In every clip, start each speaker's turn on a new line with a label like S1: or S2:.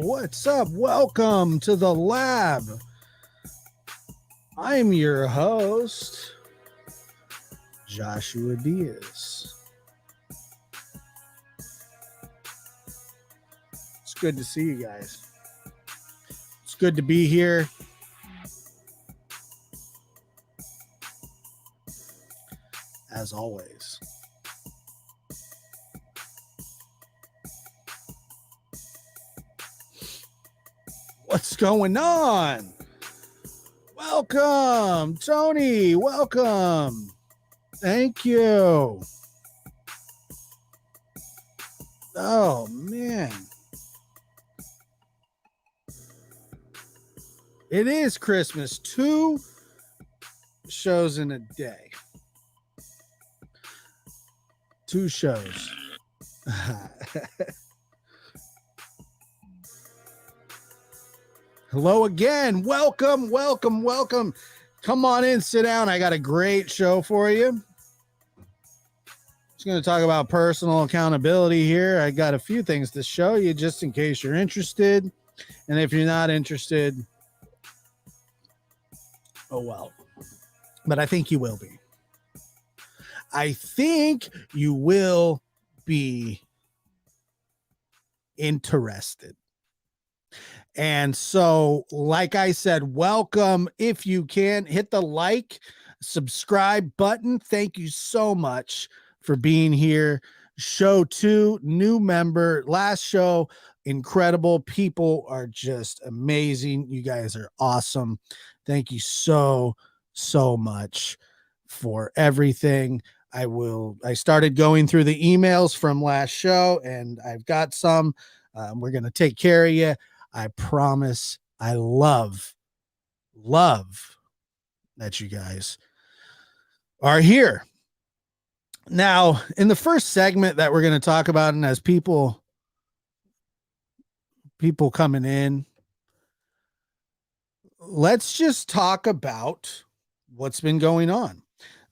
S1: What's up? Welcome to the lab. I'm your host, Joshua Diaz. It's good to see you guys. It's good to be here. As always. What's going on? Welcome, Tony. Welcome. Thank you. Oh, man. It is Christmas. 2 shows in a day. 2 shows. Hello again. Welcome, welcome, welcome. Come on in, sit down. I got a great show for you. Just going to talk about personal accountability here. I got a few things to show you just in case you're interested. And if you're not interested, oh well. But I think you will be. I think you will be interested. And so, like I said, welcome. If you can, hit the like, subscribe button. Thank you so much for being here. Show 2, new member. Last show, incredible. People are just amazing. You guys are awesome. Thank you so much for everything. I started going through the emails from last show, and I've got some. We're going to take care of you. I promise. I love that you guys are here. Now, in the first segment that we're going to talk about, and as people coming in, let's just talk about what's been going on.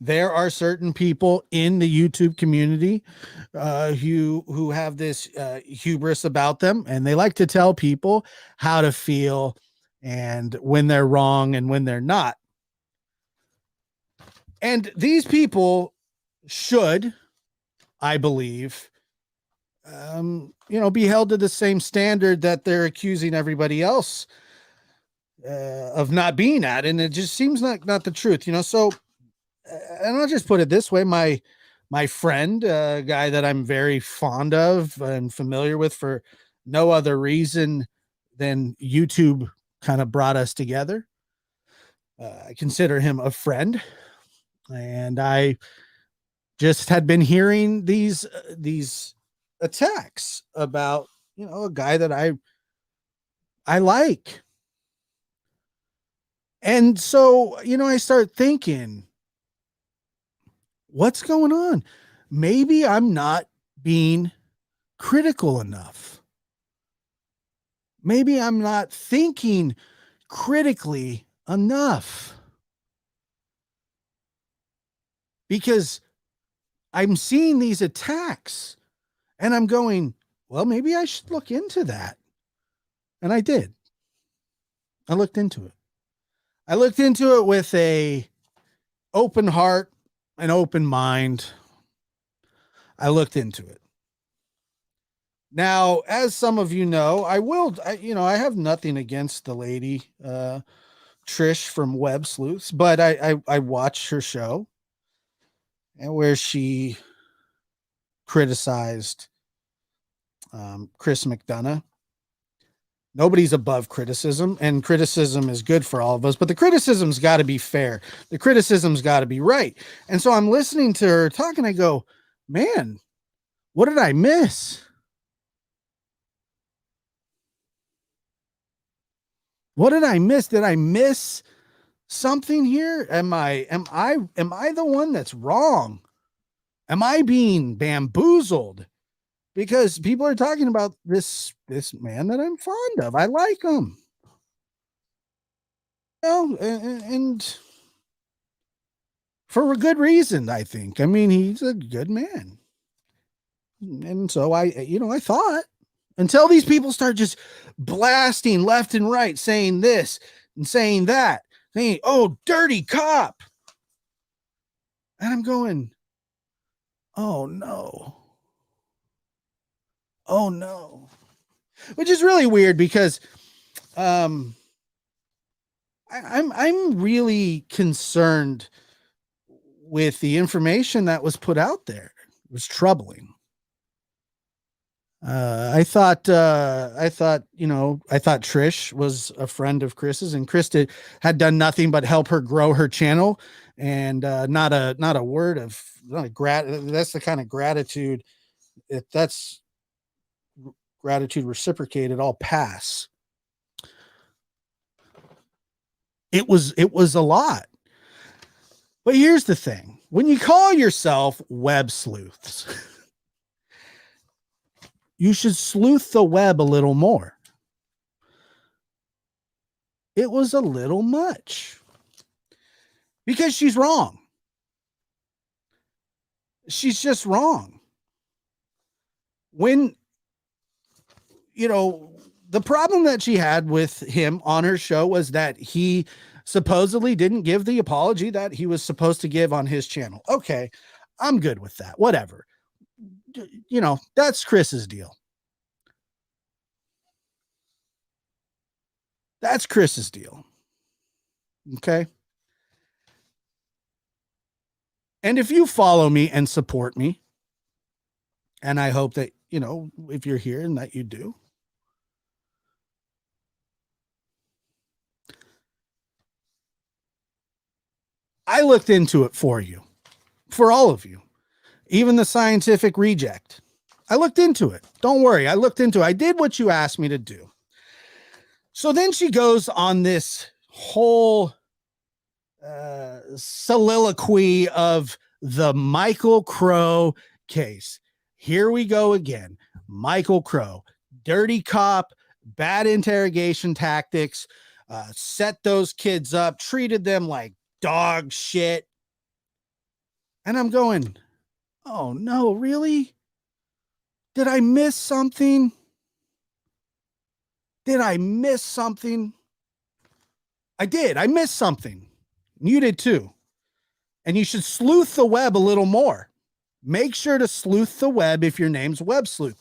S1: There are certain people in the YouTube community who have this hubris about them, and they like to tell people how to feel and when they're wrong and when they're not. And these people should, I believe, be held to the same standard that they're accusing everybody else of not being at. And it just seems like not the truth, So, and I'll just put it this way. My friend, a guy that I'm very fond of and familiar with for no other reason than YouTube kind of brought us together. I consider him a friend. And I just had been hearing these attacks about, a guy that I like. And so, I start thinking, what's going on? Maybe I'm not being critical enough. Maybe I'm not thinking critically enough. Because I'm seeing these attacks and I'm going, well, maybe I should look into that. And I did. I looked into it. I looked into it with a open heart, an open mind. I looked into it. Now, as some of you know, I have nothing against the lady, Trish from Web Sleuths, but I watched her show and where she criticized Chris McDonough. Nobody's above criticism, and criticism is good for all of us, but the criticism's got to be fair. The criticism's got to be right. And so I'm listening to her talk and I go, man, what did I miss? What did I miss? Did I miss something here? Am I the one that's wrong? Am I being bamboozled? Because people are talking about this man that I'm fond of. I like him. And for a good reason, I think. I mean, he's a good man. And so I thought, until these people start just blasting left and right, saying this and saying that, saying, oh, dirty cop. And I'm going, oh no. Oh no. Which is really weird because I'm really concerned with the information that was put out there. It was troubling. I thought Trish was a friend of Chris's, and Chris had done nothing but help her grow her channel, and not a word of that's the kind of gratitude. If that's gratitude reciprocated, I'll pass. It was a lot. But here's the thing. When you call yourself web sleuths, you should sleuth the web a little more. It was a little much. Because she's wrong. She's just wrong. When, the problem that she had with him on her show was that he supposedly didn't give the apology that he was supposed to give on his channel. Okay, I'm good with that. Whatever. That's Chris's deal. That's Chris's deal. Okay. And if you follow me and support me, and I hope that, if you're here and that you do, I looked into it for you, for all of you, even the scientific reject. I looked into it. Don't worry. I looked into it. I did what you asked me to do. So then she goes on this whole soliloquy of the Michael Crowe case. Here we go again. Michael Crowe, dirty cop, bad interrogation tactics, set those kids up, treated them like dog shit. And I'm going, oh no, really? Did I miss something? I did. I missed something. You did too. And you should sleuth the web a little more. Make sure to sleuth the web if your name's Web Sleuth.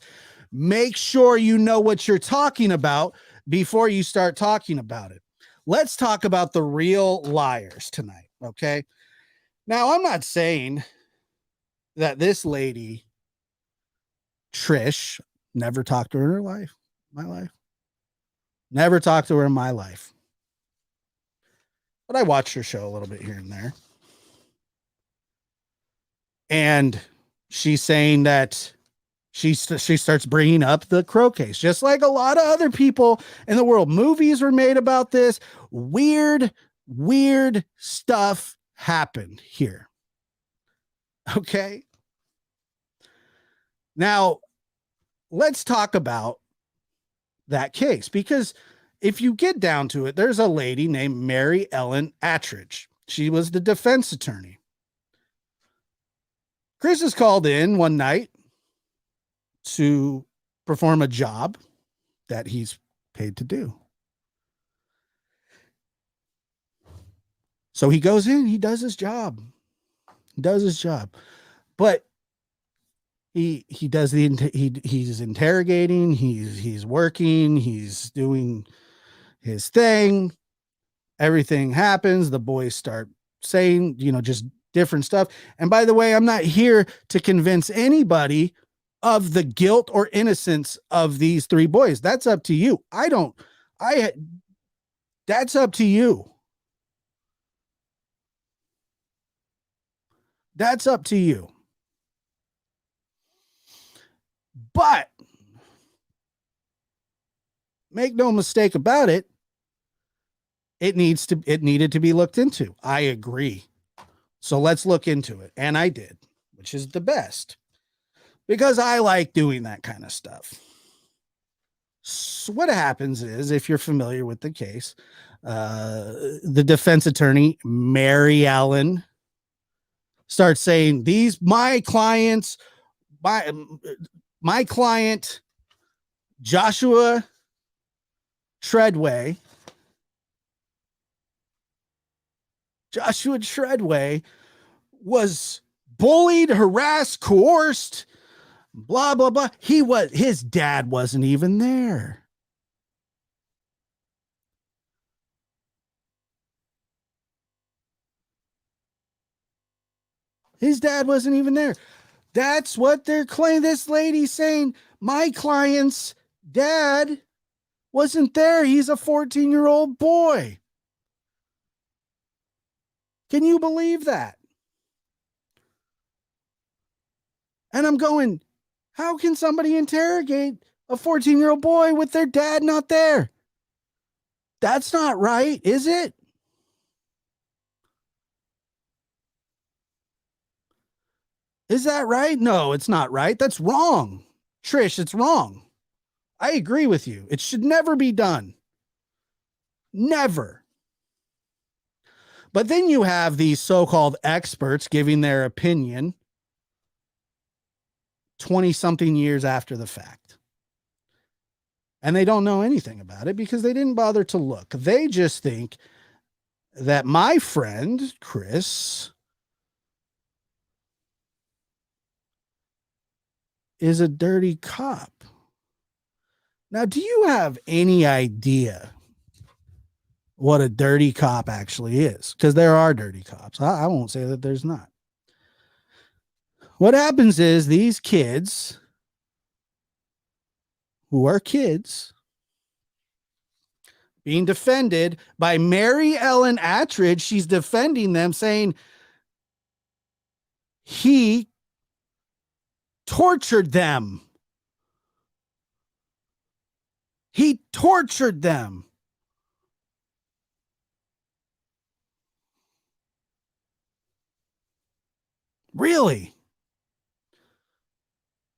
S1: Make sure you know what you're talking about before you start talking about it. Let's talk about the real liars tonight, okay? Now, I'm not saying that this lady, Trish, never talked to her in my life. Never talked to her in my life. But I watched her show a little bit here and there. And she's saying that she starts bringing up the Crowe case, just like a lot of other people in the world. Movies were made about this. Weird stuff happened here. Okay. Now, let's talk about that case, because if you get down to it, there's a lady named Mary Ellen Attridge. She was the defense attorney. Chris is called in one night to perform a job that he's paid to do. So he goes in, he does his job. But he's interrogating, he's working, he's doing his thing. Everything happens. The boys start saying, just different stuff. And by the way, I'm not here to convince anybody of the guilt or innocence of these three boys. That's up to you. That's up to you. That's up to you. But make no mistake about it. It needed to be looked into. I agree. So let's look into it. And I did, which is the best, because I like doing that kind of stuff. So what happens is, if you're familiar with the case, the defense attorney, Mary Ellen, starts saying, my client Joshua Treadway. Joshua Treadway was bullied, harassed, coerced, blah, blah, blah. His dad wasn't even there. His dad wasn't even there. That's what they're claiming. This lady's saying, my client's dad wasn't there. He's a 14-year-old boy. Can you believe that? And I'm going, how can somebody interrogate a 14-year-old boy with their dad not there? That's not right, is it? Is that right? No, it's not right. That's wrong. Trish, it's wrong. I agree with you. It should never be done. Never. But then you have these so-called experts giving their opinion 20-something years after the fact. And they don't know anything about it because they didn't bother to look. They just think that my friend, Chris, is a dirty cop. Now, do you have any idea what a dirty cop actually is? Because there are dirty cops. I won't say that there's not. What happens is these kids who are kids being defended by Mary Ellen Attridge. She's defending them, saying he tortured them. He tortured them. Really?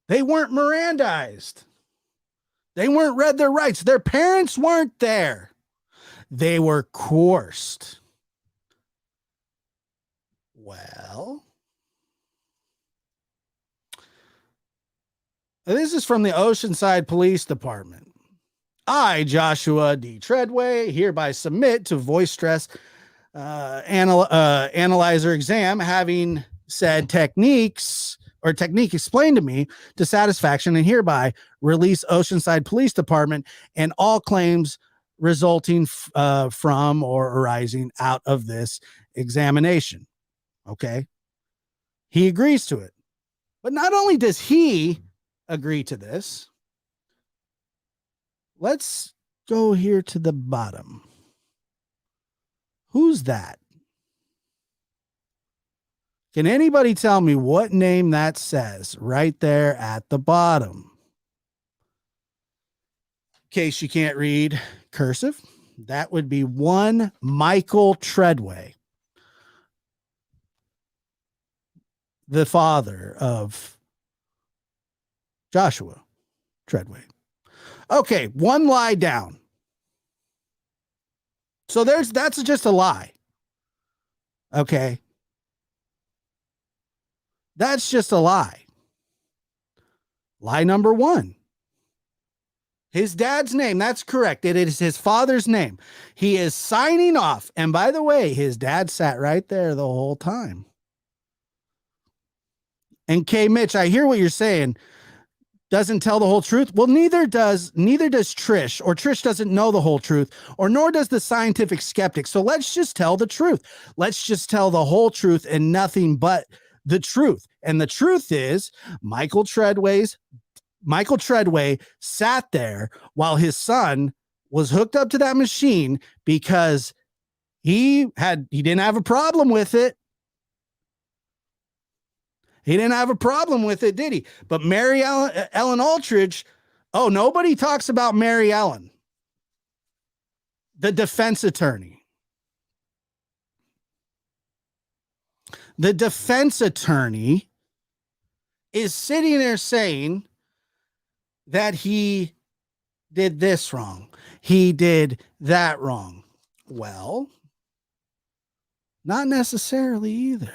S1: They weren't Mirandized. They weren't read their rights. Their parents weren't there. They were coerced. Well, this is from the Oceanside Police Department. I, Joshua D. Treadway, hereby submit to voice stress analyzer exam, having said technique explained to me to satisfaction, and hereby release Oceanside Police Department and all claims resulting from or arising out of this examination. Okay. He agrees to it. But not only does he agree to this, let's go here to the bottom. Who's that? Can anybody tell me what name that says right there at the bottom? In case you can't read cursive, that would be one Michael Treadway, the father of Joshua Treadway. Okay, one lie down. So that's just a lie. Okay. That's just a lie. Lie number one. His dad's name, that's correct. It is his father's name. He is signing off. And by the way, his dad sat right there the whole time. And K. Mitch, I hear what you're saying. Doesn't tell the whole truth. Well, neither does Trish, or Trish doesn't know the whole truth, or nor does the scientific skeptic. So let's just tell the truth. Let's just tell the whole truth and nothing but the truth. And the truth is Michael Treadway sat there while his son was hooked up to that machine because he didn't have a problem with it. He didn't have a problem with it, did he? But Mary Ellen Aldridge, nobody talks about Mary Ellen, the defense attorney. The defense attorney is sitting there saying that he did this wrong. He did that wrong. Well, not necessarily either.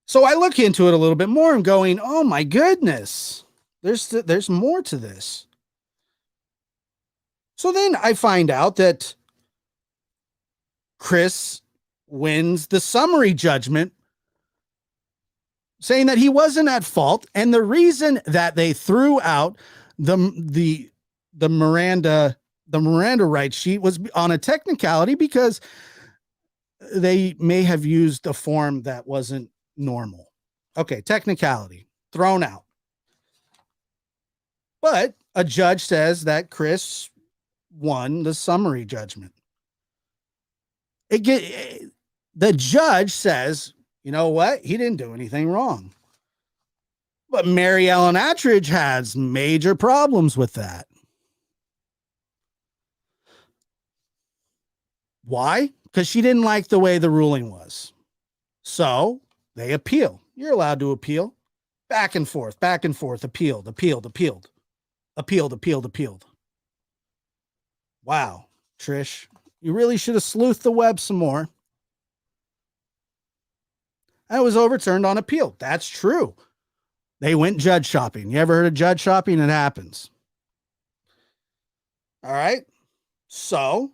S1: So I look into it a little bit more and going, oh my goodness, There's more to this. So then I find out that Chris wins the summary judgment, saying that he wasn't at fault, and the reason that they threw out the Miranda rights sheet was on a technicality because they may have used a form that wasn't normal. Okay, technicality thrown out. But a judge says that Chris won the summary judgment. The judge says, you know what? He didn't do anything wrong. But Mary Ellen Attridge has major problems with that. Why? Because she didn't like the way the ruling was. So they appeal. You're allowed to appeal. Back and forth, appealed. Wow, Trish, you really should have sleuthed the web some more. And it was overturned on appeal. That's true. They went judge shopping. You ever heard of judge shopping? It happens. All right. So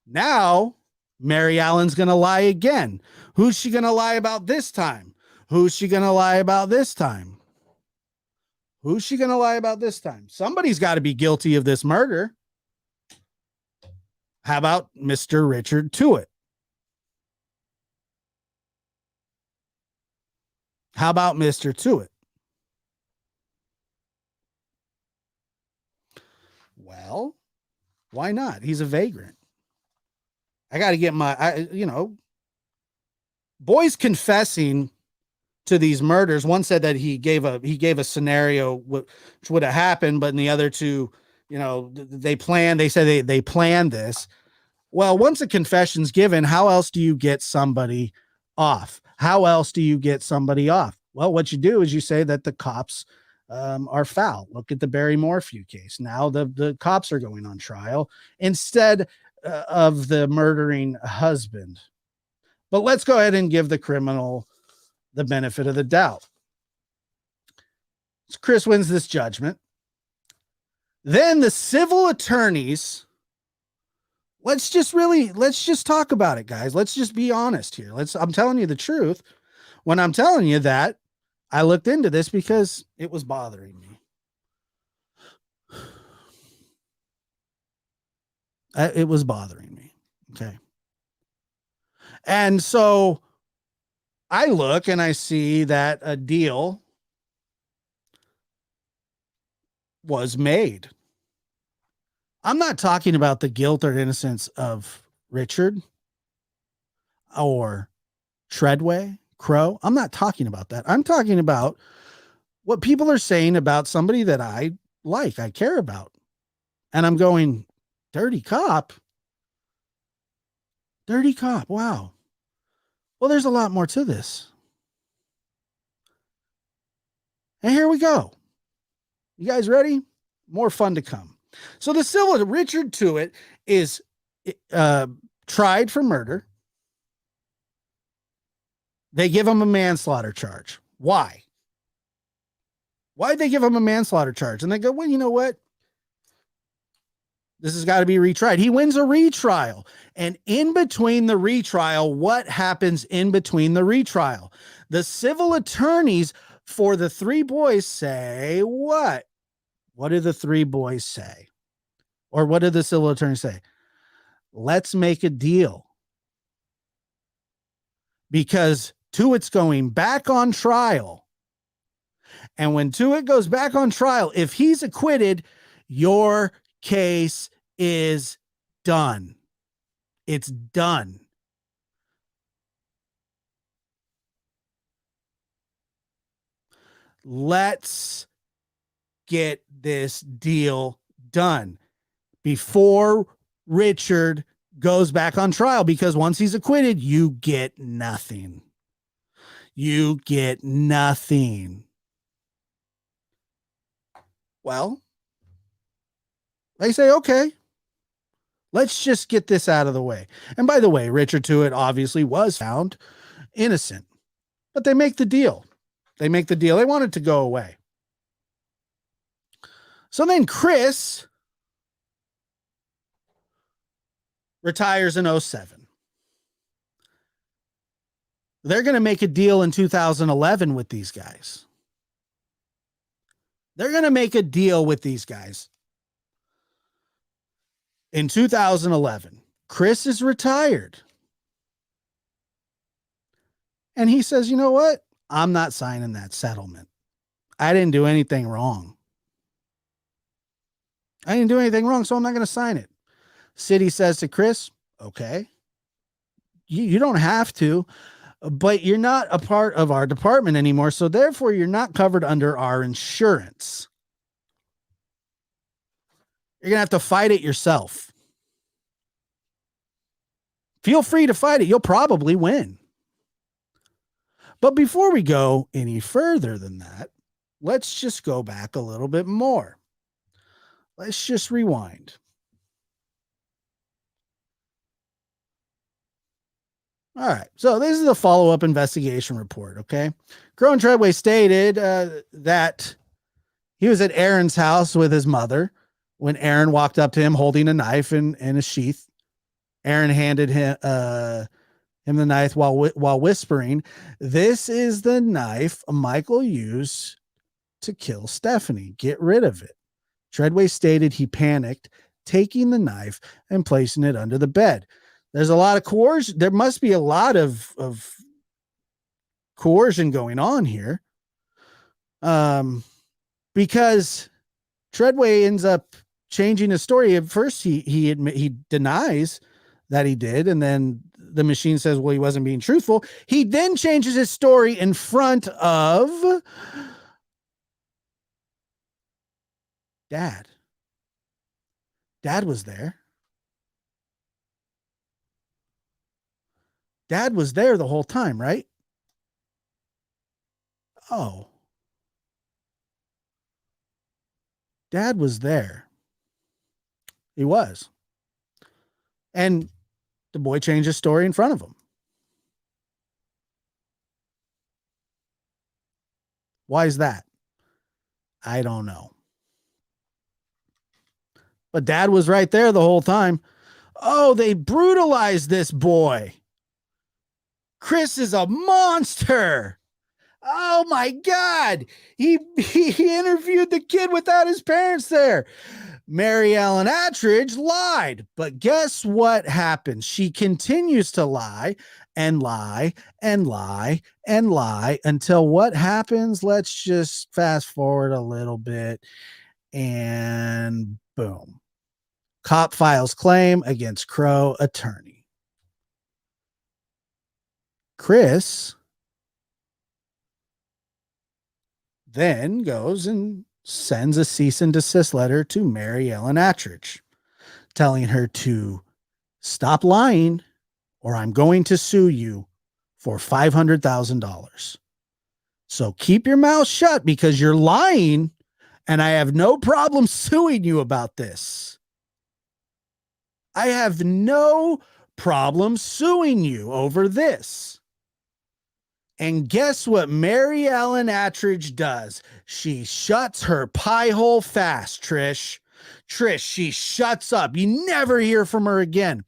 S1: now Mary Allen's going to lie again. Who's she going to lie about this time? Who's she going to lie about this time? Who's she going to lie about this time? Somebody's got to be guilty of this murder. How about Mr. Richard Tuitt? How about Mr. Tuitt? Well, why not? He's a vagrant. I got to get boys confessing to these murders. One said that he gave a scenario which would have happened, but in the other two, they planned this. Well, once a confession's given, how else do you get somebody off? Well, what you do is you say that the cops are foul. Look at the Barry Morphew case. Now the cops are going on trial instead of the murdering husband. But let's go ahead and give the criminal the benefit of the doubt. So Chris wins this judgment. Then the civil attorneys, let's just talk about it, guys. Let's just be honest here. I'm telling you the truth when I'm telling you that I looked into this because it was bothering me. It was bothering me. Okay. And so I look and I see that a deal was made. I'm not talking about the guilt or innocence of Richard or Treadway, Crowe. I'm not talking about that. I'm talking about what people are saying about somebody that I like, I care about. And I'm going, dirty cop. Wow. Well, there's a lot more to this. And here we go. You guys ready? More fun to come. So the civil Richard Tuitt is tried for murder. They give him a manslaughter charge. Why? Why'd they give him a manslaughter charge? And they go, well, you know what? This has got to be retried. He wins a retrial. And in between the retrial, what happens in between the retrial? The civil attorneys for the three boys say what? What do the three boys say? Or what did the civil attorney say? Let's make a deal. Because Tuitt's going back on trial. And when Tuitt goes back on trial, if he's acquitted, your case is done. It's done. Let's get this deal done before Richard goes back on trial, because once he's acquitted, you get nothing. You get nothing. Well, they say, okay, let's just get this out of the way. And by the way, Richard Tuitt obviously was found innocent, but they make the deal. They want it to go away. So then Chris retires in 07. They're going to make a deal in 2011 with these guys. They're going to make a deal with these guys. In 2011, Chris is retired. And he says, you know what? I'm not signing that settlement. I didn't do anything wrong. I didn't do anything wrong, so I'm not going to sign it. City says to Chris, okay, you don't have to, but you're not a part of our department anymore. So therefore you're not covered under our insurance. You're going to have to fight it yourself. Feel free to fight it. You'll probably win. But before we go any further than that, let's just go back a little bit more. Let's just rewind. All right. So this is a follow-up investigation report. Okay. Crowe and Treadway stated that he was at Aaron's house with his mother when Aaron walked up to him holding a knife in a sheath. Aaron handed him the knife while whispering, "This is the knife Michael used to kill Stephanie. Get rid of it." Treadway stated he panicked, taking the knife and placing it under the bed. There's a lot of coercion. There must be a lot of coercion going on here. Because Treadway ends up changing his story. At first, he denies that he did, and then the machine says, well, he wasn't being truthful. He then changes his story in front of Dad. Dad was there. Dad was there the whole time, right? Oh. Dad was there. He was. And the boy changed his story in front of him. Why is that? I don't know. But Dad was right there the whole time. Oh, they brutalized this boy. Chris is a monster. Oh my God. He interviewed the kid without his parents there. Mary Ellen Attridge lied, but guess what happens? She continues to lie and lie and lie and lie until what happens? Let's just fast forward a little bit and boom. Cop files claim against Crowe attorney. Chris then goes and sends a cease and desist letter to Mary Ellen Attridge, telling her to stop lying or I'm going to sue you for $500,000. So keep your mouth shut because you're lying and I have no problem suing you about this. I have no problem suing you over this. And guess what Mary Ellen Attridge does? She shuts her pie hole fast, Trish. She shuts up. You never hear from her again.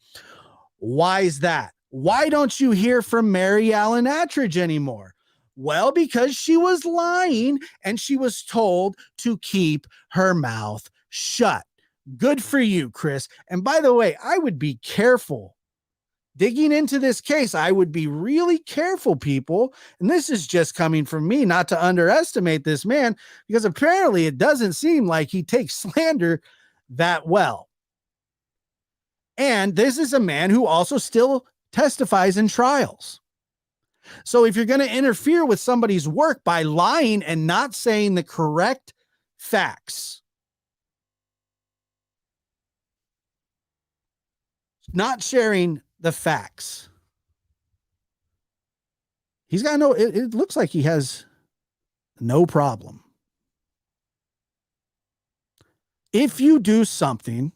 S1: Why is that? Why don't you hear from Mary Ellen Attridge anymore? Well, because she was lying and she was told to keep her mouth shut. Good for you, Chris. And by the way, I would be careful. Digging into this case, I would be really careful, people. And this is just coming from me, not to underestimate this man, because apparently it doesn't seem like he takes slander that well. And this is a man who also still testifies in trials. So if you're going to interfere with somebody's work by lying and not saying the correct facts, not sharing the facts, he's got it looks like he has no problem. If you do something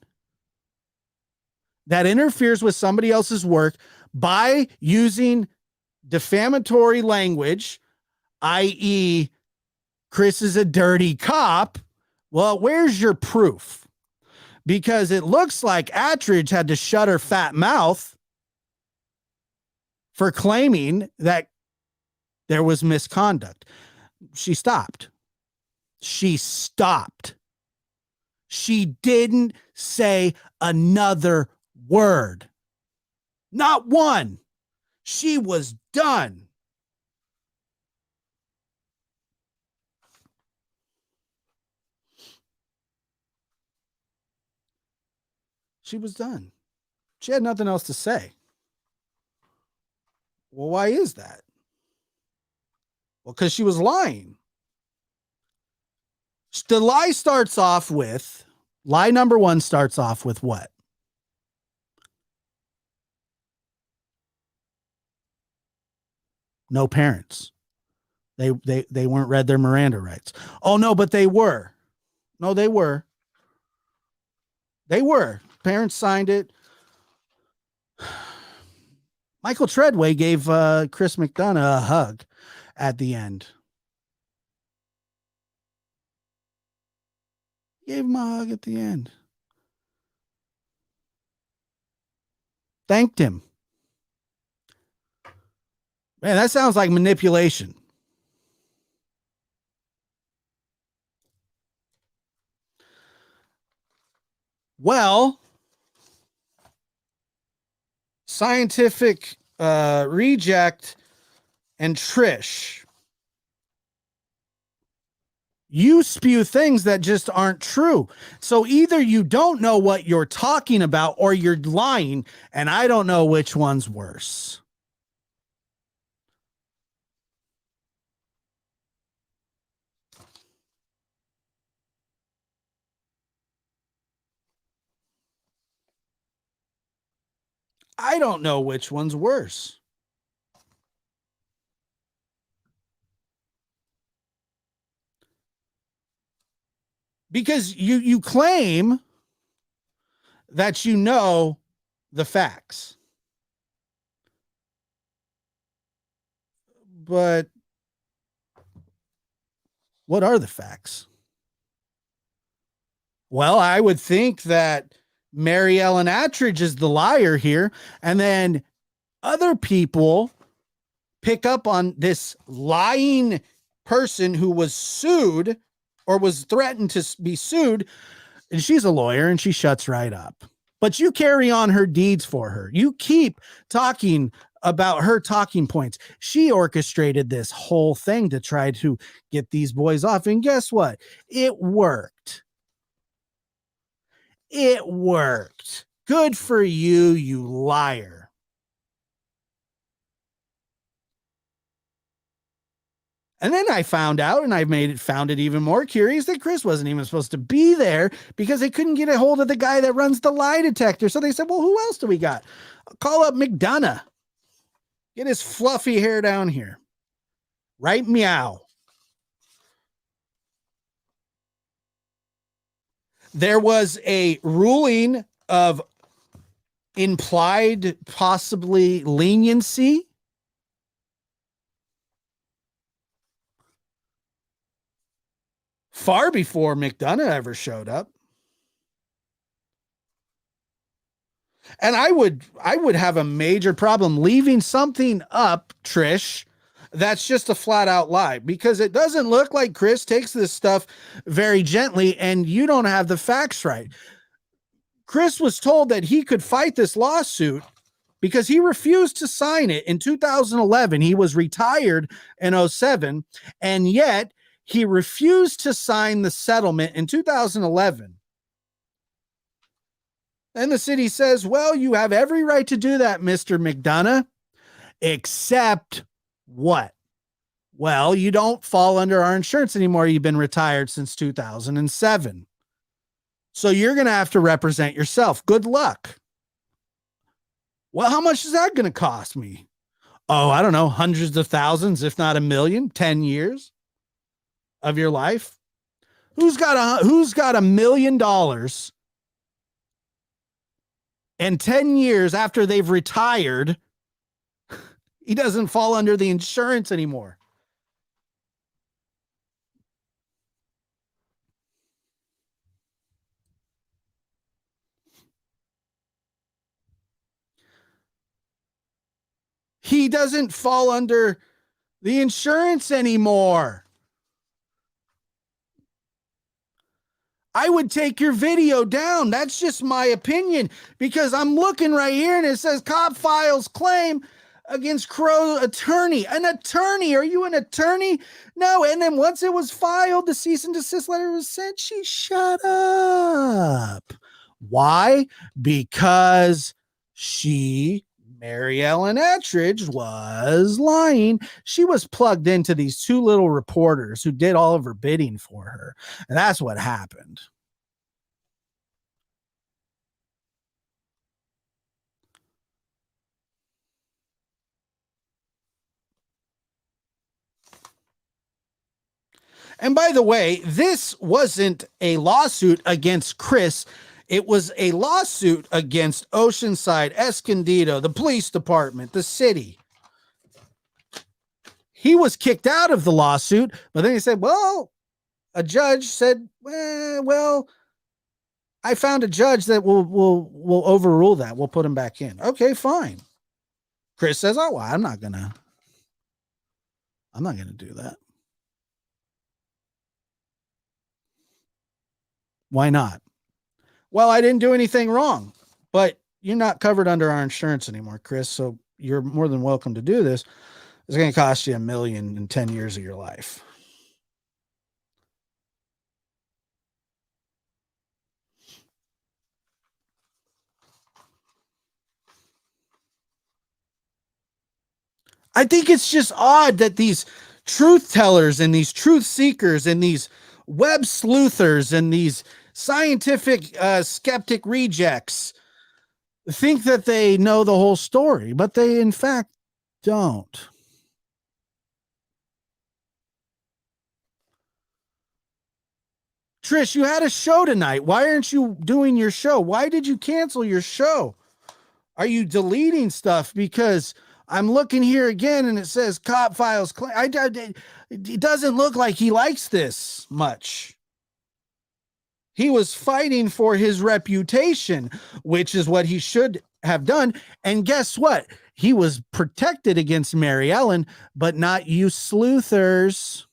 S1: that interferes with somebody else's work by using defamatory language, i.e., Chris is a dirty cop, Well, where's your proof? Because it looks like Attridge had to shut her fat mouth for claiming that there was misconduct. She stopped. She stopped. She didn't say another word. Not one. She was done. She was done. She had nothing else to say. Well, why is that? Well, because she was lying. The lie starts off with, lie number one starts off with what? No parents. They weren't read their Miranda rights. Oh no, but they were. No, they were. They were. Parents signed it. Michael Treadway gave Chris McDonough a hug at the end. Gave him a hug at the end. Thanked him. Man, that sounds like manipulation. Well, Scientific Reject and Trish, you spew things that just aren't true. So either you don't know what you're talking about or you're lying, and I don't know which one's worse. I don't know which one's worse. Because you claim that you know the facts. But what are the facts? Well, I would think that Mary Ellen Attridge is the liar here, and then other people pick up on this lying person who was sued or was threatened to be sued, and she's a lawyer and she shuts right up. But you carry on her deeds for her. You keep talking about her talking points. She orchestrated this whole thing to try to get these boys off. And guess what? It worked. It worked. Good for you, you liar. And then I found out, and I found it even more curious, that Chris wasn't even supposed to be there because they couldn't get a hold of the guy that runs the lie detector. So they said, well, who else do we got? Call up McDonough. Get his fluffy hair down here. Right meow. There was a ruling of implied possibly leniency far before McDonough ever showed up. And I would have a major problem leaving something up, Trish, that's just a flat out lie, because it doesn't look like Chris takes this stuff very gently, and you don't have the facts right. Chris was told that he could fight this lawsuit because he refused to sign it in 2011. He was retired in 2007, and yet he refused to sign the settlement in 2011. And the city says, well, you have every right to do that, Mr. McDonough, except what? Well, you don't fall under our insurance anymore. You've been retired since 2007. So you're going to have to represent yourself. Good luck. Well, how much is that going to cost me? Oh, I don't know, hundreds of thousands, if not $1 million, 10 years of your life. Who's got $1 million and 10 years after they've retired, he doesn't fall under the insurance anymore? He doesn't fall under the insurance anymore. I would take your video down. That's just my opinion, because I'm looking right here and it says cop files claim against Crowe attorney. An attorney? Are you an attorney? No. And then once it was filed, the cease and desist letter was sent. She shut up. Why? Because Mary Ellen Ettridge, was lying. She was plugged into these two little reporters who did all of her bidding for her. And that's what happened. And by the way, this wasn't a lawsuit against Chris. It was a lawsuit against Oceanside, Escondido, the police department, the city. He was kicked out of the lawsuit, but then he said, well, a judge said, well, I found a judge that will overrule that. We'll put him back in. Okay, fine. Chris says, oh, well, I'm not gonna do that. Why not? Well, I didn't do anything wrong, but you're not covered under our insurance anymore, Chris. So you're more than welcome to do this. It's going to cost you $1 million in 10 years of your life. I think it's just odd that these truth tellers and these truth seekers and these web sleuthers and these scientific skeptic rejects think that they know the whole story, but they in fact don't. Trish, you had a show tonight. Why aren't you doing your show? Why did you cancel your show? Are you deleting stuff? Because I'm looking here again and it says cop files. It doesn't look like he likes this much. He was fighting for his reputation, which is what he should have done. And guess what? He was protected against Mary Ellen, but not you sleuthers.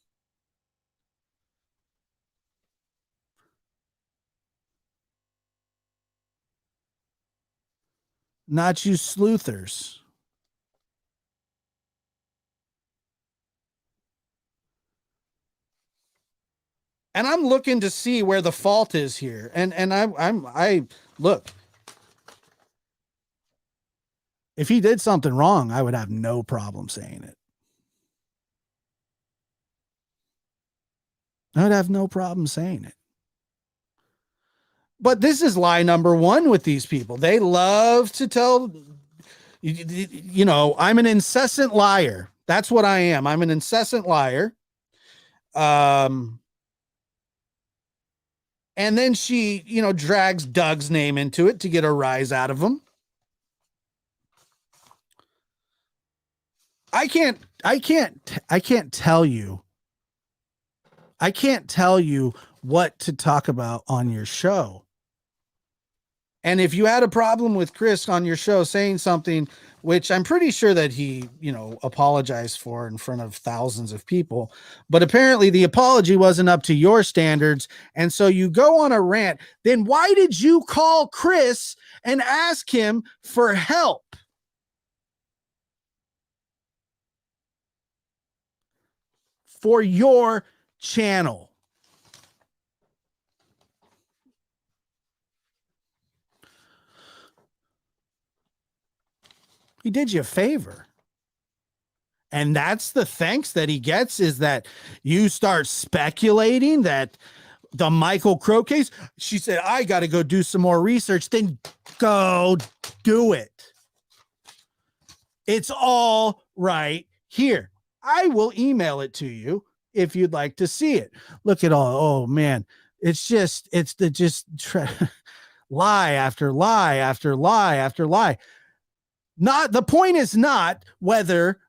S1: Not you sleuthers. And I'm looking to see where the fault is here. And I look. If he did something wrong, I would have no problem saying it. I would have no problem saying it. But this is lie number one with these people. They love to tell, I'm an incessant liar. That's what I am. I'm an incessant liar. And then she, drags Doug's name into it to get a rise out of him. I can't tell you. I can't tell you what to talk about on your show. And if you had a problem with Chris on your show saying something, which I'm pretty sure that he, apologized for in front of thousands of people, but apparently the apology wasn't up to your standards. And so you go on a rant. Then why did you call Chris and ask him for help? For your channel. He did you a favor. And that's the thanks that he gets, is that you start speculating that the Michael Crowe case, she said, I got to go do some more research. Then go do it. It's all right here. I will email it to you if you'd like to see it. Look at all. Oh man. It's lie after lie after lie after lie. Not the point is not whether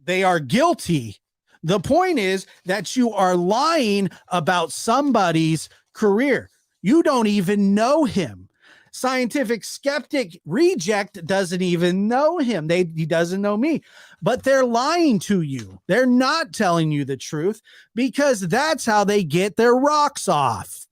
S1: they are guilty. The point is that you are lying about somebody's career. You don't even know him. Scientific skeptic reject doesn't even know him. He doesn't know me, but they're lying to you. They're not telling you the truth because that's how they get their rocks off.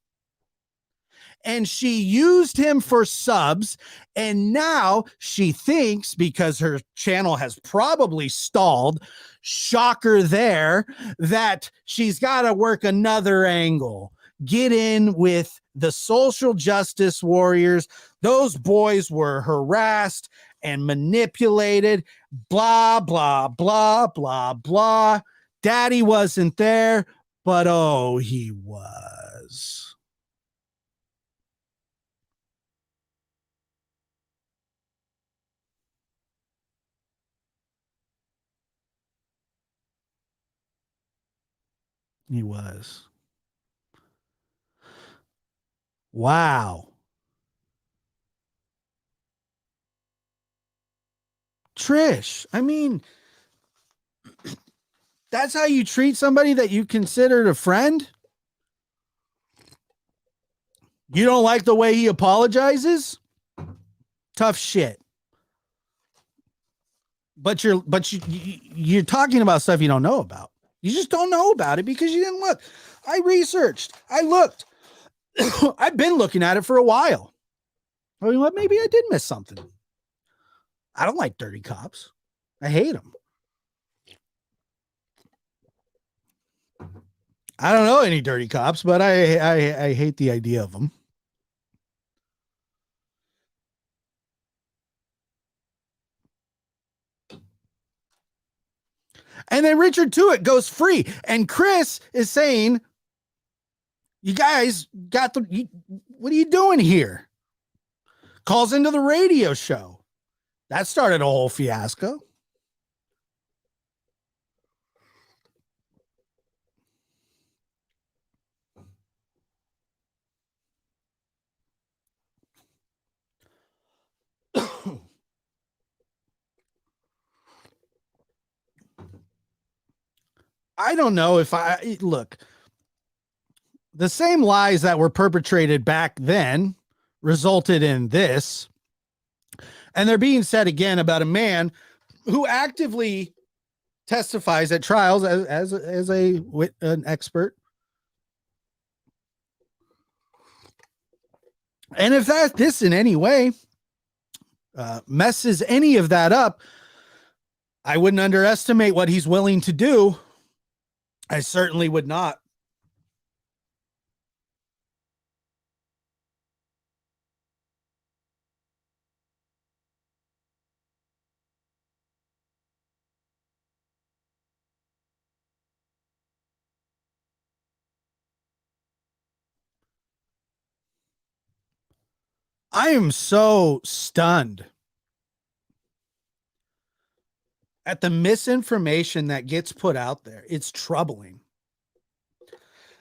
S1: And she used him for subs. And now she thinks, because her channel has probably stalled, shocker there, that she's got to work another angle. Get in with the social justice warriors. Those boys were harassed and manipulated, blah, blah, blah, blah, blah. Daddy wasn't there, but oh, he was. He was. Wow. Trish, I mean, that's how you treat somebody that you considered a friend? You don't like the way he apologizes? Tough shit. But you're talking about stuff you don't know about. You just don't know about it because you didn't look. I researched. I looked. I've been looking at it for a while. I mean, what? Maybe I did miss something. I don't like dirty cops. I hate them. I don't know any dirty cops, but I hate the idea of them. And then Richard Tuitt goes free. And Chris is saying, you guys got what are you doing here? Calls into the radio show. That started a whole fiasco. I don't know if I look. The same lies that were perpetrated back then resulted in this. And they're being said again about a man who actively testifies at trials as an expert. And if this in any way messes any of that up, I wouldn't underestimate what he's willing to do. I certainly would not. I am so stunned at the misinformation that gets put out there. It's troubling.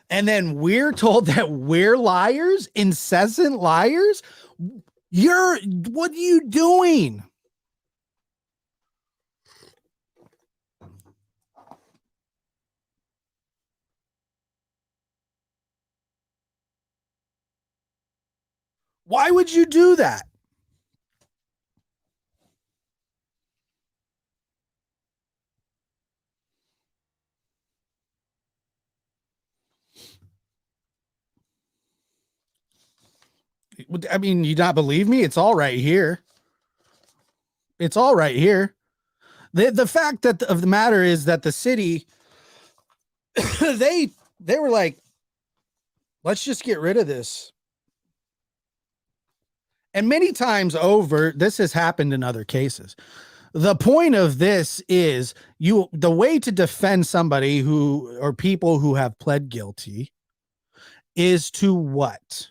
S1: And then we're told that we're liars, incessant liars. What are you doing? Why would you do that? I mean, you not believe me? It's all right here. It's all right here. The fact that of the matter is that the city they were like, let's just get rid of this. And many times over, this has happened in other cases. The point of this is the way to defend somebody who or people who have pled guilty is to what?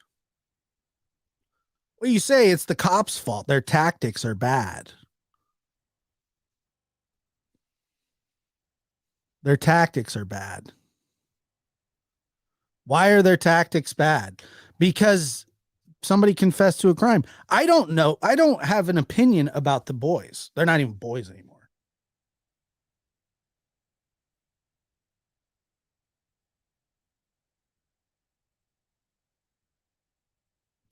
S1: Well, you say it's the cops' fault. Their tactics are bad. Their tactics are bad. Why are their tactics bad? Because somebody confessed to a crime. I don't know. I don't have an opinion about the boys. They're not even boys anymore.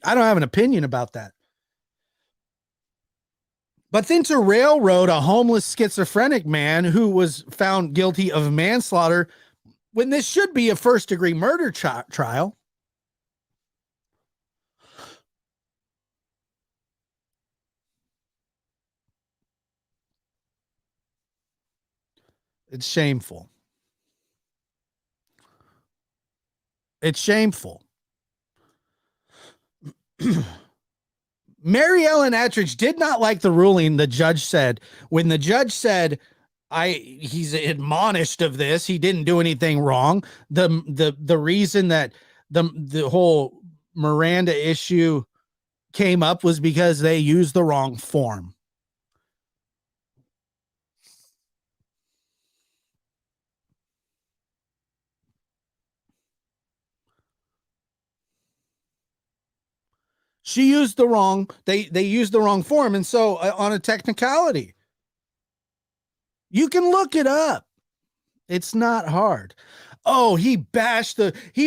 S1: I don't have an opinion about that. But then to railroad a homeless schizophrenic man who was found guilty of manslaughter when this should be a first degree murder trial. It's shameful. It's shameful. Mary Ellen Attridge did not like the ruling the judge said. When the judge said, he's admonished of this, he didn't do anything wrong. The reason that the whole Miranda issue came up was because they used the wrong form. She used the wrong, they used the wrong form. And so on a technicality, you can look it up. It's not hard. Oh, he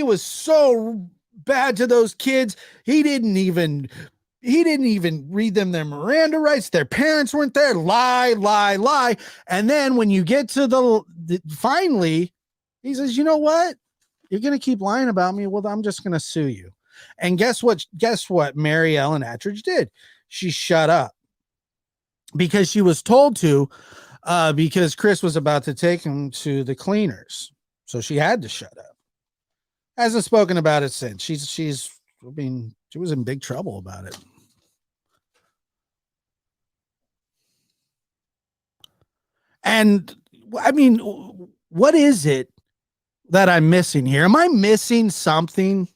S1: was so bad to those kids. He didn't even read them their Miranda rights. Their parents weren't there. Lie, lie, lie. And then when you get to finally, he says, you know what? You're going to keep lying about me. Well, I'm just going to sue you. And guess what? Mary Ellen Attridge did. She shut up because she was told to, because Chris was about to take him to the cleaners. So she had to shut up. Hasn't spoken about it since. She was in big trouble about it. And I mean, what is it that I'm missing here? Am I missing something?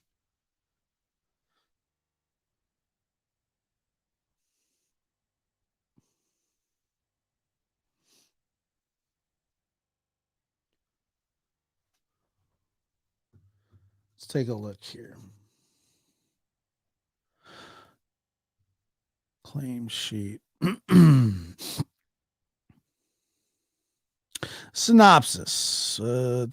S1: Let's take a look here. Claim sheet. Synopsis. I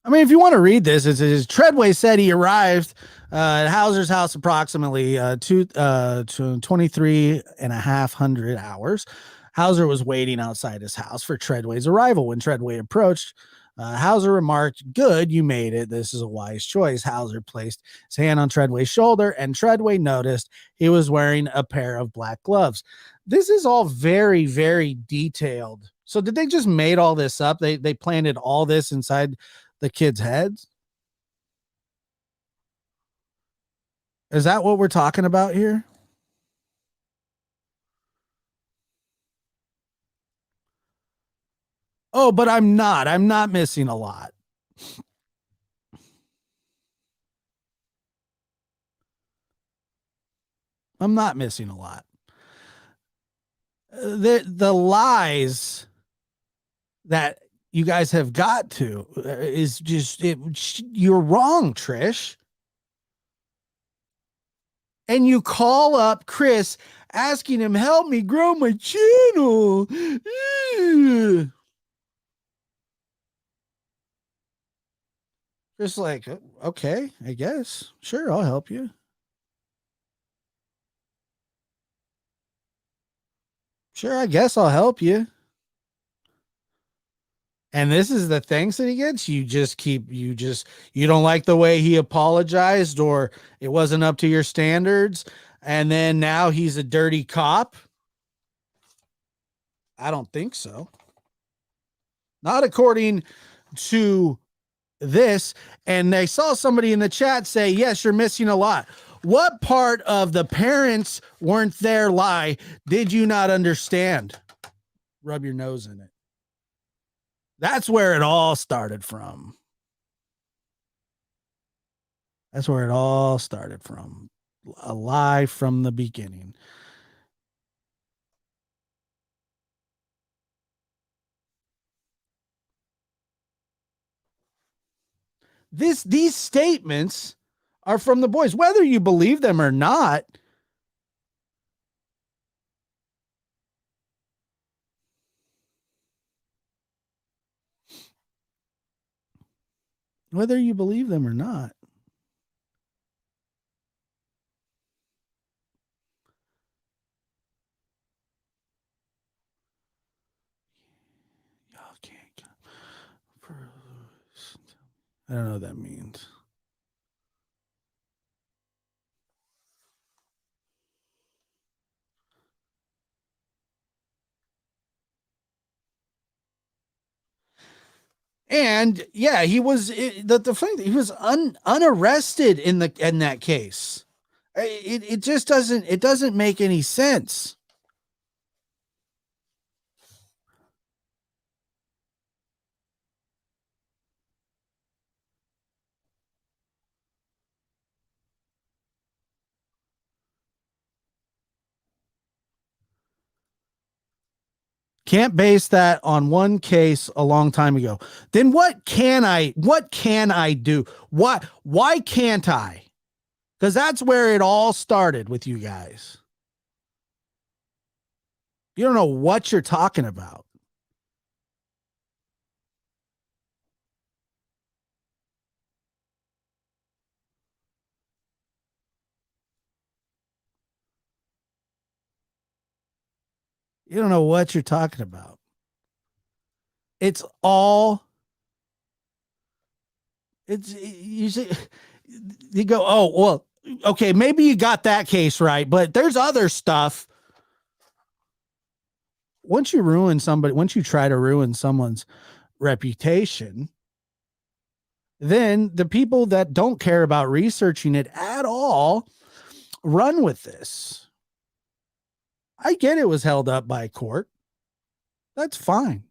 S1: mean, if you want to read this, it says Treadway said he arrived at Hauser's house approximately 23 and a half hundred hours. Hauser was waiting outside his house for Treadway's arrival. When Treadway approached, Hauser remarked, "Good, you made it. This is a wise choice." Hauser placed his hand on Treadway's shoulder, and Treadway noticed he was wearing a pair of black gloves. This is all very, very detailed. So did they just made all this up? They planted all this inside the kids' heads? Is that what we're talking about here? Oh, but I'm not. I'm not missing a lot. I'm not missing a lot. The lies that you guys have got to is just you're wrong, Trish. And you call up Chris asking him help me grow my channel. Just like, okay, I guess. Sure, I'll help you. Sure, I guess I'll help you. And this is the thanks that he gets. You don't like the way he apologized or it wasn't up to your standards. And then now he's a dirty cop. I don't think so. Not according to this. And I saw somebody in the chat say, yes, you're missing a lot. What part of the parents weren't there lie did you not understand? Rub your nose in it. That's where it all started from. That's where it all started from. A lie from the beginning. These statements are from the boys, whether you believe them or not. Whether you believe them or not. I don't know what that means. And yeah, he was the funny thing, he was unarrested in that case. It just doesn't make any sense. Can't base that on one case a long time ago. Then what can I do? Why can't I? Because that's where it all started with you guys. You don't know what you're talking about. You don't know what you're talking about. It's all it's you see you go, oh well, okay, maybe you got that case right, but there's other stuff. Once you try to ruin someone's reputation, then the people that don't care about researching it at all run with this. I get it was held up by a court. That's fine.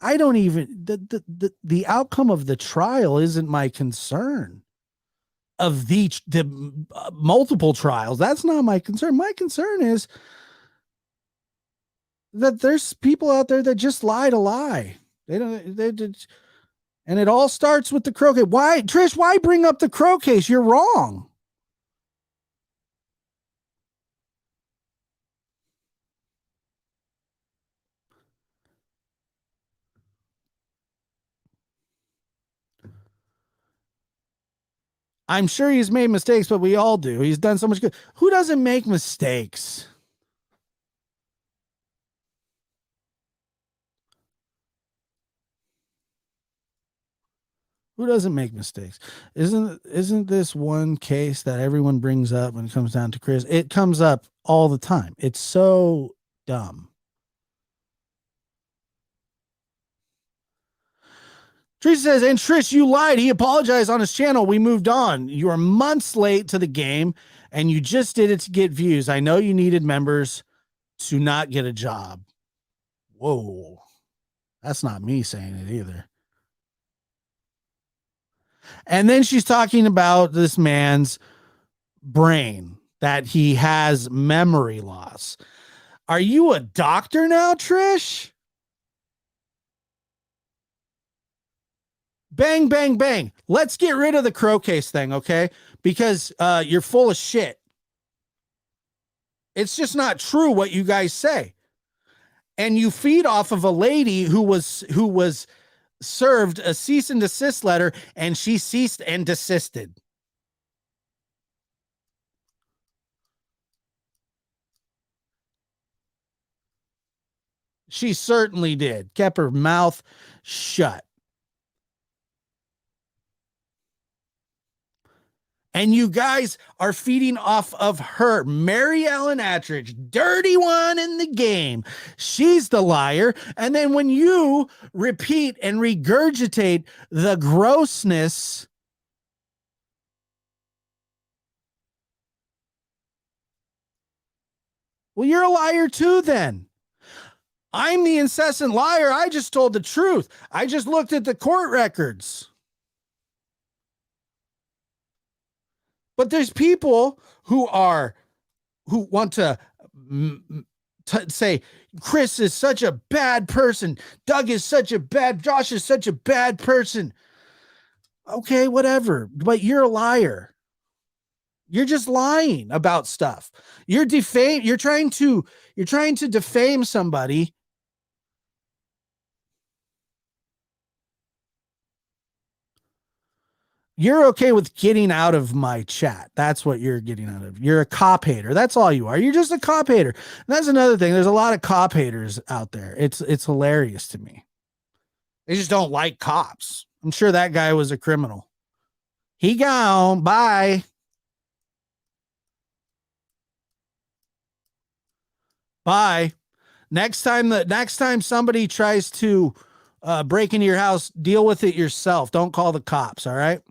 S1: I don't even the outcome of the trial isn't my concern. Of the multiple trials, that's not my concern. My concern is that there's people out there that just lie to lie. And it all starts with the Crowe case. Why, Trish? Why bring up the Crowe case? You're wrong. I'm sure he's made mistakes, but we all do. He's done so much good. Who doesn't make mistakes? Who doesn't make mistakes? Isn't this one case that everyone brings up when it comes down to Chris? It comes up all the time. It's so dumb. Trish says, and Trish, you lied. He apologized on his channel. We moved on. You are months late to the game, and you just did it to get views. I know you needed members to not get a job. Whoa. That's not me saying it either. And then she's talking about this man's brain, that he has memory loss. Are you a doctor now, Trish? Bang, bang, bang. Let's get rid of the Crowe case thing, okay? Because you're full of shit. It's just not true what you guys say. And you feed off of a lady who was served a cease and desist letter, and she ceased and desisted. She certainly did. Kept her mouth shut. And you guys are feeding off of her. Mary Ellen Attridge, dirty one in the game. She's the liar. And then when you repeat and regurgitate the grossness, well, you're a liar too then. I'm the incessant liar. I just told the truth. I just looked at the court records. But there's people who want to say Chris is such a bad person. Josh is such a bad person. Okay, whatever. But you're a liar. You're just lying about stuff. You're trying to defame somebody. You're okay with getting out of my chat. That's what you're getting out of. You're a cop hater. That's all you are. You're just a cop hater. And that's another thing. There's a lot of cop haters out there. It's hilarious to me. They just don't like cops. I'm sure that guy was a criminal. He gone. Bye. Bye. Next time somebody tries to break into your house, deal with it yourself. Don't call the cops. All right.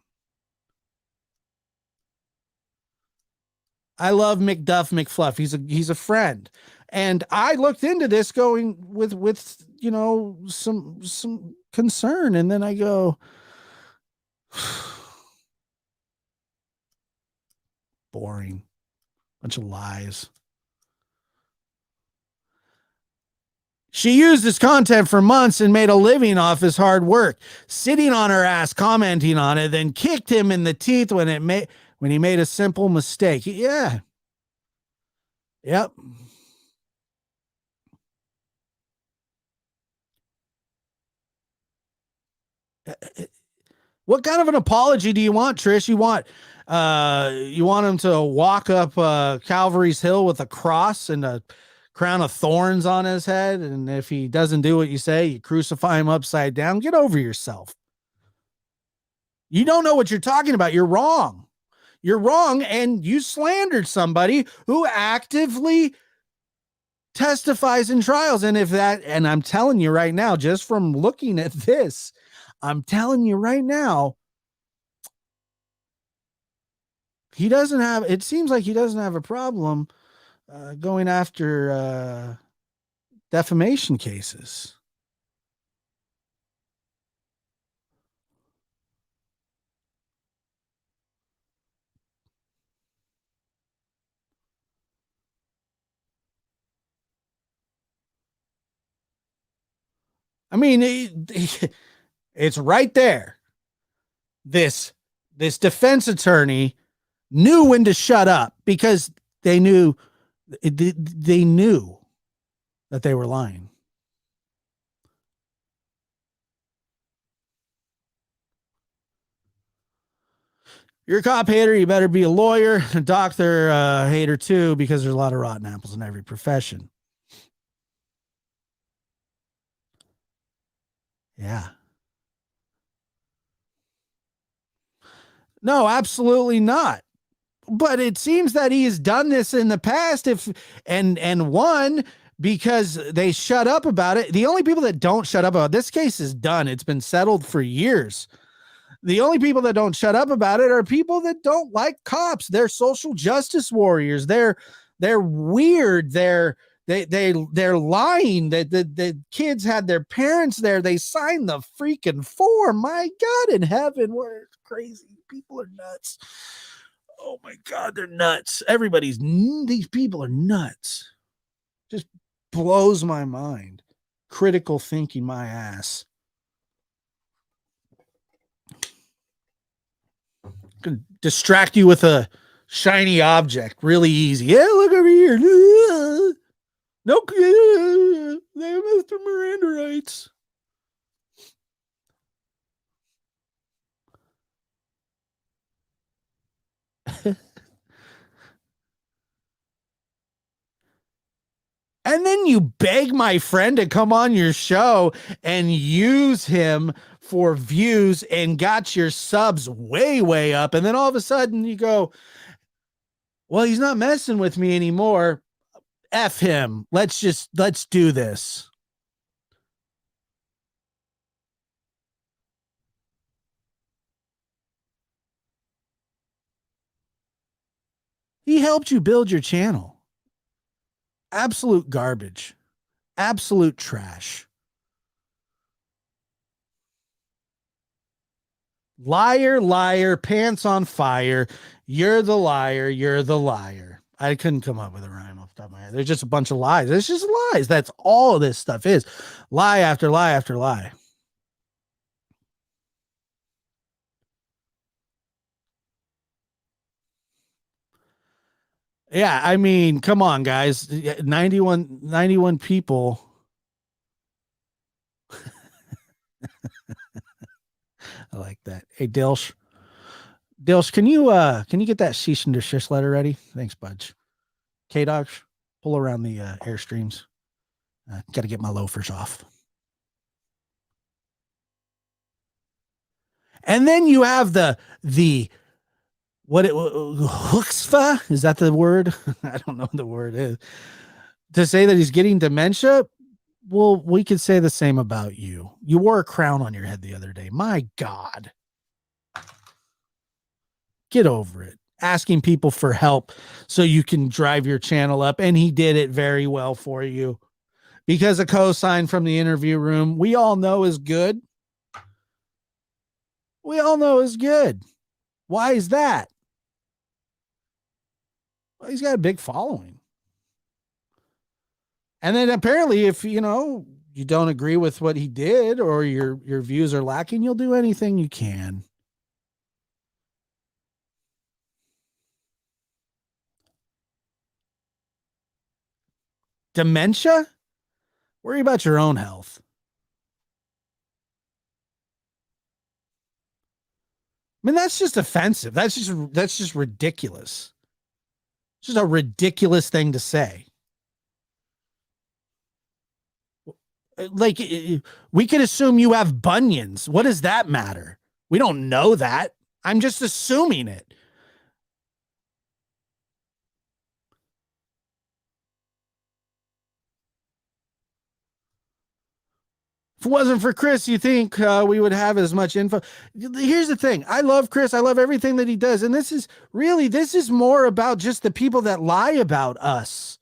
S1: I love McDuff McFluff. He's a friend, and I looked into this going with some concern, and then I go, boring, bunch of lies. She used his content for months and made a living off his hard work, sitting on her ass, commenting on it, then kicked him in the teeth when he made a simple mistake. Yeah. Yep. What kind of an apology do you want, Trish? You want him to walk up Calvary's Hill with a cross and a crown of thorns on his head, and if he doesn't do what you say, you crucify him upside down. Get over yourself. You don't know what you're talking about. You're wrong. You're wrong, and you slandered somebody who actively testifies in trials. And I'm telling you right now, just from looking at this, I'm telling you right now, it seems like he doesn't have a problem going after defamation cases. I mean, it's right there. This defense attorney knew when to shut up because they knew that they were lying. You're a cop hater, you better be a lawyer, a doctor hater too, because there's a lot of rotten apples in every profession. Yeah. No, absolutely not. But it seems that he has done this in the past and won because they shut up about it. The only people that don't shut up about this case is done. It's been settled for years. The only people that don't shut up about it are people that don't like cops. They're social justice warriors. They're weird. They're lying. The kids had their parents there. They signed the freaking form. My God in heaven, we're crazy. People are nuts. Oh my God, they're nuts. These people are nuts. Just blows my mind. Critical thinking my ass. Can distract you with a shiny object really easy. Yeah, look over here. No, they have Mr. Miranda rights. And then you beg my friend to come on your show and use him for views and got your subs way, way up. And then all of a sudden you go, well, he's not messing with me anymore. F him. Let's do this. He helped you build your channel. Absolute garbage. Absolute trash. Liar, liar, pants on fire. You're the liar. You're the liar. I couldn't come up with a rhyme off the top of my head. There's just a bunch of lies. It's just lies. That's all of this stuff is. Lie after lie after lie. Yeah, I mean, come on, guys. 91 people. I like that. Hey, Dilsh, can you get that cease and desist letter ready? Thanks, Budge. K Dogs, pull around the airstreams. Got to get my loafers off. And then you have the what it huxfa, is that the word? I don't know what the word is. To say that he's getting dementia, well, we could say the same about you. You wore a crown on your head the other day. My God. Get over it. Asking people for help so you can drive your channel up. And he did it very well for you because a cosign from the interview room, we all know is good. We all know is good. Why is that? Well, he's got a big following. And then apparently, if you know you don't agree with what he did or your views are lacking, you'll do anything you can. Dementia? Worry about your own health. I mean, that's just offensive. That's just ridiculous. It's just a ridiculous thing to say. Like we could assume you have bunions. What does that matter? We don't know that. I'm just assuming it. If it wasn't for Chris, you think we would have as much info? Here's the thing. I love Chris. I love everything that he does. And this is more about just the people that lie about us,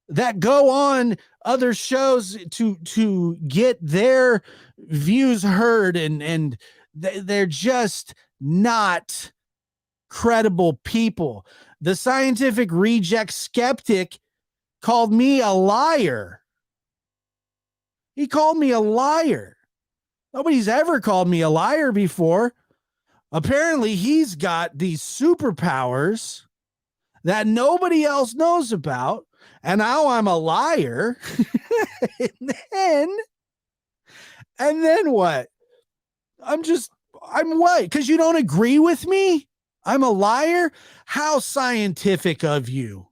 S1: that go on other shows to get their views heard. And they're just not credible people. The scientific reject skeptic called me a liar. He called me a liar. Nobody's ever called me a liar before. Apparently, he's got these superpowers that nobody else knows about. And now I'm a liar. and then, and then what? I'm what? Because you don't agree with me? I'm a liar? How scientific of you.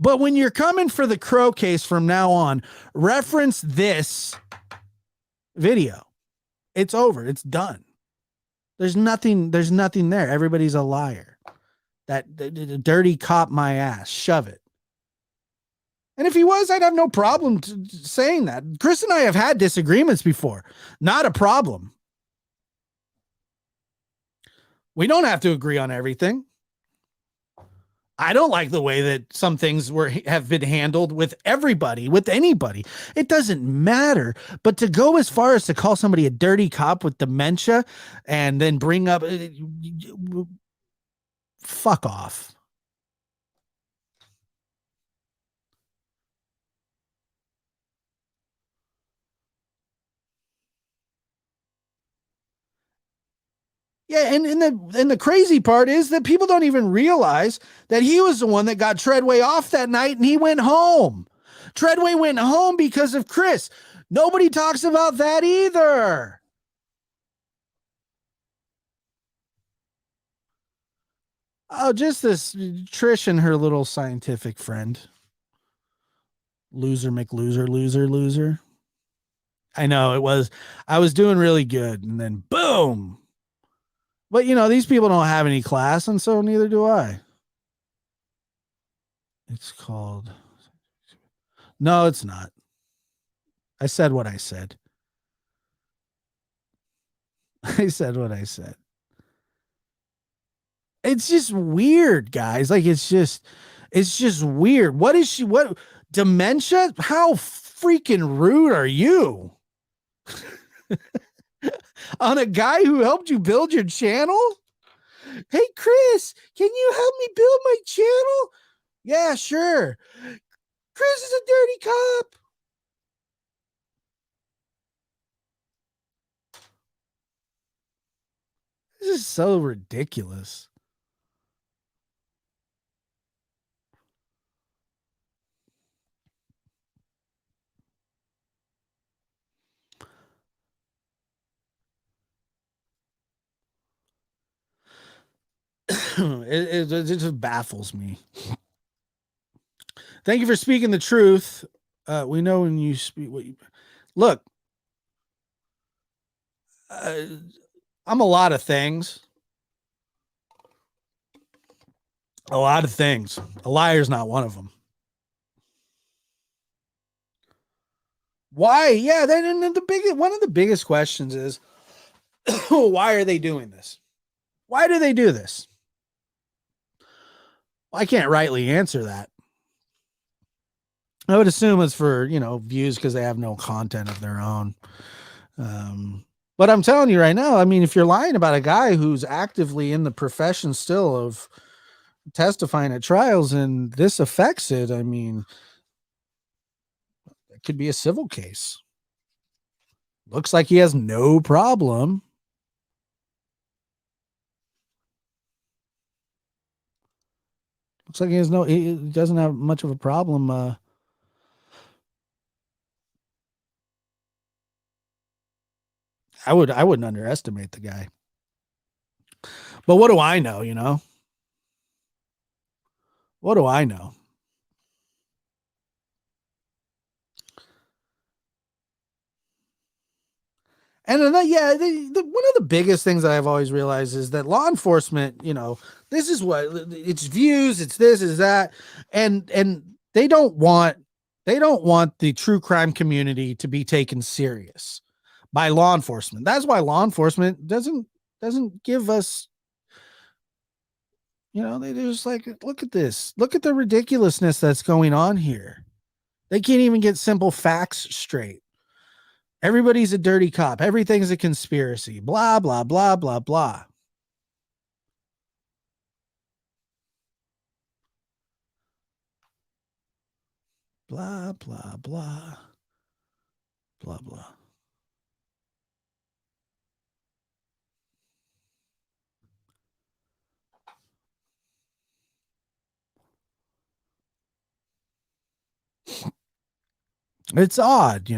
S1: But when you're coming for the Crowe case from now on, reference this video. It's over. It's done. There's nothing there. Everybody's a liar. That dirty cop my ass. Shove it. And if he was, I'd have no problem saying that. Chris and I have had disagreements before. Not a problem. We don't have to agree on everything. I don't like the way that some things have been handled with everybody, with anybody. It doesn't matter. But to go as far as to call somebody a dirty cop with dementia and then bring up, fuck off. Yeah, and the crazy part is that people don't even realize that he was the one that got Treadway off that night and he went home. Treadway went home because of Chris. Nobody talks about that either. Oh, just this Trish and her little scientific friend. Loser McLoser, loser. I know it was, I was doing really good and then boom. But you know, these people don't have any class and so neither do I. It's called, no, it's not. I said what I said. I said what I said. It's just weird, guys. Like it's just weird. What is she? What dementia? How freaking rude are you? On a guy who helped you build your channel? Hey, Chris, can you help me build my channel? Yeah, sure. Chris is a dirty cop. This is so ridiculous. It just baffles me. Thank you for speaking the truth. We know when you speak what you. Look, I'm a lot of things. A lot of things. A liar's not one of them. Why? Yeah, then one of the biggest questions is why are they doing this? Why do they do this? Well, I can't rightly answer that. I would assume it's for, views because they have no content of their own. But I'm telling you right now, I mean, if you're lying about a guy who's actively in the profession still of testifying at trials and this affects it, I mean, it could be a civil case. Looks like he has no problem. Looks like he doesn't have much of a problem. I wouldn't underestimate the guy. But what do I know, What do I know? And then, yeah, one of the biggest things that I've always realized is that law enforcement, this is what it's views, it's this, is that, and they don't want the true crime community to be taken serious by law enforcement. That's why law enforcement doesn't give us, they're just like, look at this, look at the ridiculousness that's going on here. They can't even get simple facts straight. Everybody's a dirty cop. Everything's a conspiracy. Blah, blah, blah, blah, blah. Blah, blah, blah. Blah, blah. It's odd,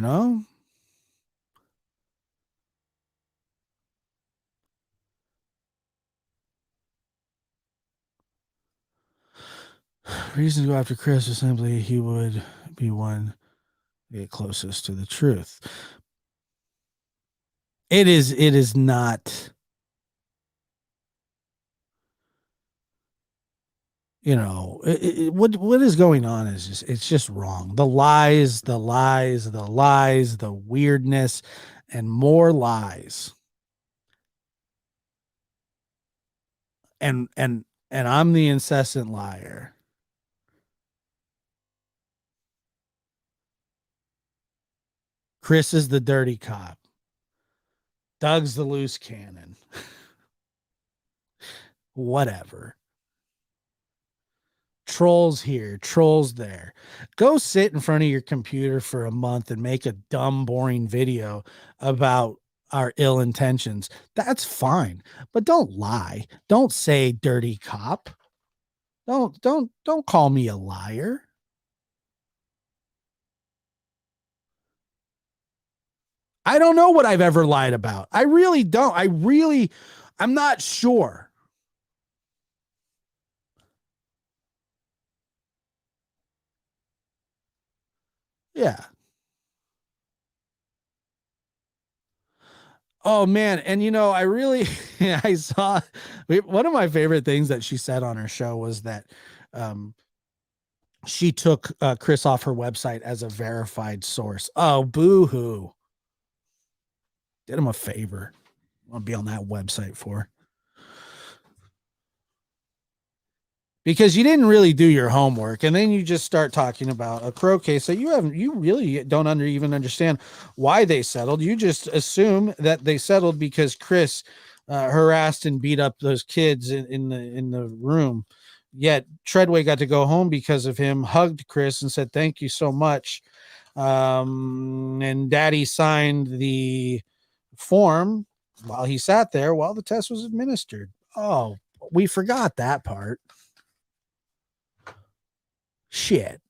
S1: Reason to go after Chris is simply he would be one to get closest to the truth. It is not, what is going on is it's just wrong. The lies, the lies, the lies, the weirdness, and more lies. And I'm the incessant liar. Chris is the dirty cop. Doug's the loose cannon. Whatever. Trolls here, trolls there. Go sit in front of your computer for a month and make a dumb, boring video about our ill intentions. That's fine. But don't lie. Don't say dirty cop. Don't call me a liar. I don't know what I've ever lied about. I really don't. I'm not sure. Yeah. Oh man, and I really I saw one of my favorite things that she said on her show was that um she took Chris off her website as a verified source. Oh, boo hoo. Did him a favor. I'll be on that website for. Because you didn't really do your homework, and then you just start talking about a Crowe case that you really don't even understand why they settled. You just assume that they settled because Chris harassed and beat up those kids in the room. Yet Treadway got to go home because of him, hugged Chris and said thank you so much. And Daddy signed the form while he sat there while the test was administered. Oh, we forgot that part. Shit.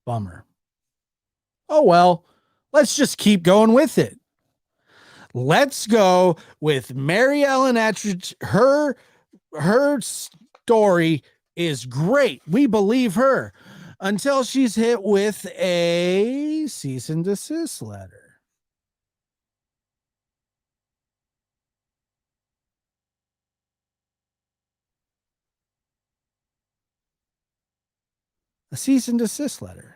S1: Bummer. Oh, well, let's just keep going with it. Let's go with Mary Ellen Ettridge. Her story is great. We believe her. until she's hit with a cease and desist letter. A cease and desist letter.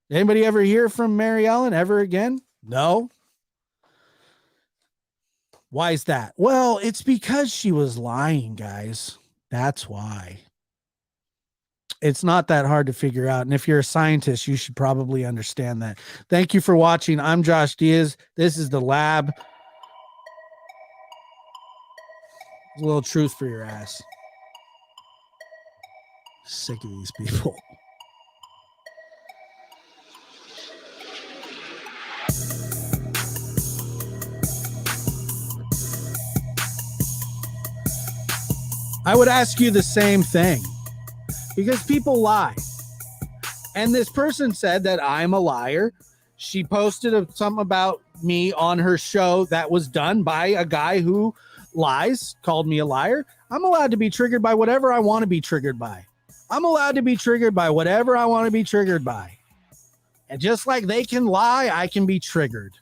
S1: Anybody ever hear from Mary Ellen ever again? No. Why is that? Well, it's because she was lying, guys. That's why. It's not that hard to figure out. And if you're a scientist, you should probably understand that. Thank you for watching. I'm Josh Diaz. This is The Lab. A little truth for your ass. Sick of these people. I would ask you the same thing because people lie. And this person said that I'm a liar. She posted something about me on her show that was done by a guy who lies, called me a liar. I'm allowed to be triggered by whatever I want to be triggered by. I'm allowed to be triggered by whatever I want to be triggered by. And just like they can lie, I can be triggered.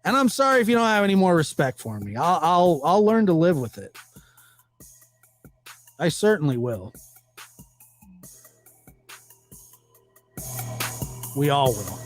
S1: And I'm sorry if you don't have any more respect for me. I'll learn to live with it. I certainly will. We all will.